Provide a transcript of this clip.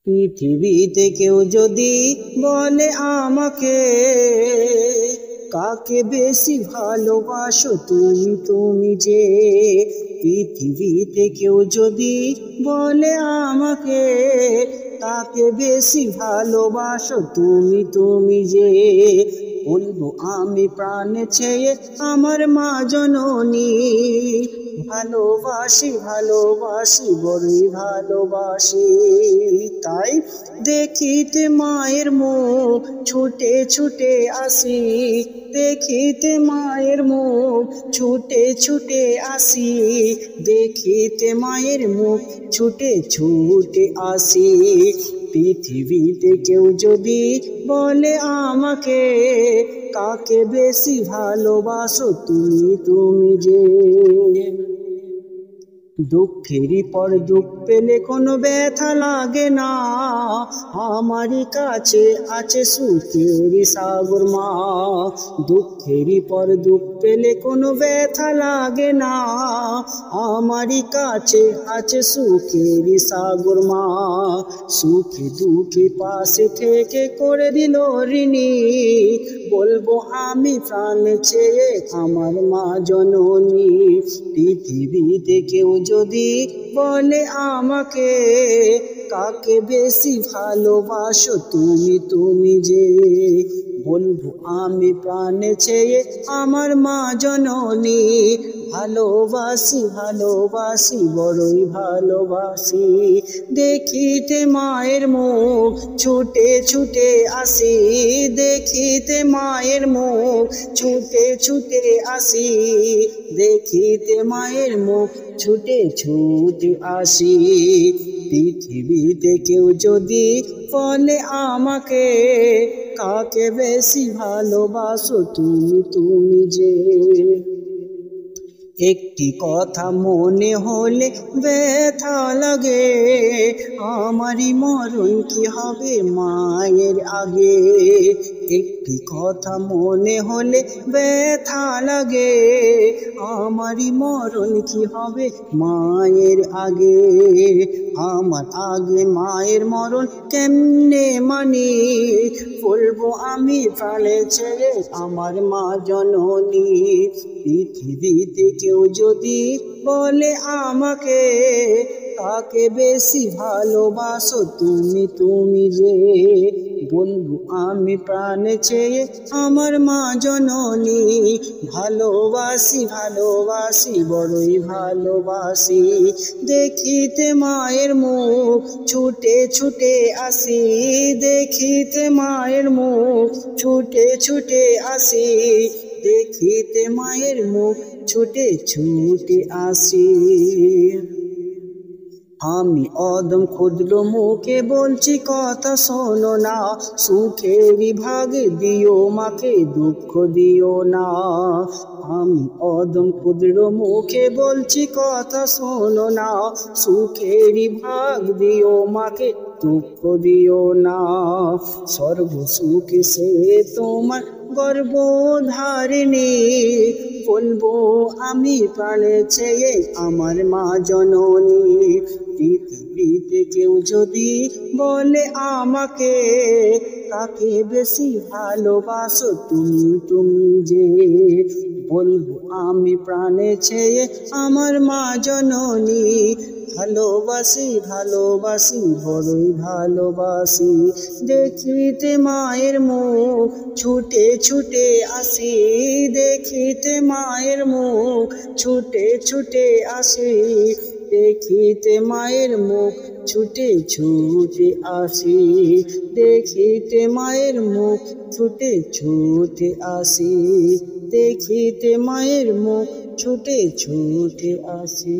পৃথিবীতে কেউ যদি বলে আমাকে কাকে বেশি ভালোবাসো তুমি তুমি যে, পৃথিবীতে কেউ যদি বলে আমাকে কাকে বেশি ভালোবাসো তুমি তুমি যে, বলবো আমি প্রাণে চেয়ে আমার মা জননী। ভালোবাসি ভালোবাসি বড়ই ভালোবাসি, তাই দেখিতে মায়ের মুখ ছুটে ছুটে আসি, দেখিতে মায়ের মুখ ছুটে ছুটে আসি, দেখিতে মায়ের মুখ ছুটে ছুটে আসি। পৃথিবীতে কেউ যদি বলে আমাকে কাকে বেশি ভালোবাসো তুমি তুমি যে, দুঃখেরই পর দুঃখ পেলে কোনো ব্যথা লাগে না, আমারই কাছে আছে সুখের সাগর মা। দুঃখেরই পর দুঃখ পেলে কোনো ব্যথা লাগে না, আমারই কাছে আছে সুখের সাগর মা। সুখে দুঃখে পাশে থেকে করে দিল ঋণী, বলবো আমি প্রাণে চেয়ে আমার মা জননী। পৃথিবীতে কেউ যদি বলে আমাকে কাকে বেশি ভালোবাসো তুমি তুমি যে, বলবো আমি প্রাণে চেয়ে আমার মা জননী। ভালোবাসি ভালোবাসি বড়ই ভালোবাসি, দেখিতে মায়ের মুখ ছুটে ছুটে আসি, দেখিতে মায়ের মুখ ছুটে ছুটে আসি, দেখিতে মায়ের মুখ ছুটে ছুটে আসি। পৃথিবীতে কেউ যদি বলে আমাকে কাকে বেশি ভালোবাসো তুমি তুমি যে, একটি কথা মনে হলে ব্যথা লাগে, আমারই মরণ কি হবে মায়ের আগে। একটি কথা মনে হলে ব্যথা লাগে, আমারই মরণ কি হবে মায়ের আগে। আমার আগে মায়ের মরণ কেমনে মানি, বলবো আমি প্রাণে ছেড়ে আমার মা জননী। পৃথিবীতে কেউ যদি বলে আমাকে কাকে বেশি ভালোবাসো তুমি তুমি যে, বলবো আমি প্রাণে চেয়ে আমার মা জননী। ভালোবাসি ভালোবাসি বড়ই ভালোবাসি, দেখিতে মায়ের মুখ ছুটে ছুটে আসি, দেখিতে মায়ের মুখ ছুটে ছুটে আসি, দেখিতে মায়ের মুখ ছুটে ছুটে আসি। আমি অদম ক্ষুদ্র মুখে বলছি কথা শোনো না, সুখেরই ভাগ দিও মাকে দুঃখ দিও না। আমি অদম ক্ষুদ্র মুখে বলছি কথা শোনো না, সুখেরই ভাগ দিও মাকে দুঃখ দিও না। সর্ব সুখ সে তোমার গর্ভধারিণী, বলবো আমি প্রাণে চেয়ে আমার মা জননী। পৃথিবীতে কেউ যদি বলে আমাকে কাকে বেশি ভালোবাসো তুমি তুমি যে, বলবো আমি প্রাণে চেয়ে আমার মা জননী। ভালোবাসি ভালোবাসি বড়ই ভালোবাসি, দেখিতে মায়ের মুখ ছুটে ছুটে আসি, দেখিতে মায়ের মুখ ছুটে ছুটে আসি, দেখিতে মায়ের মুখ ছুটে ছুটে আসি, দেখিতে মায়ের মুখ ছুটে ছুটে আসি, দেখিতে মায়ের মুখ ছুটে ছুটে আসি।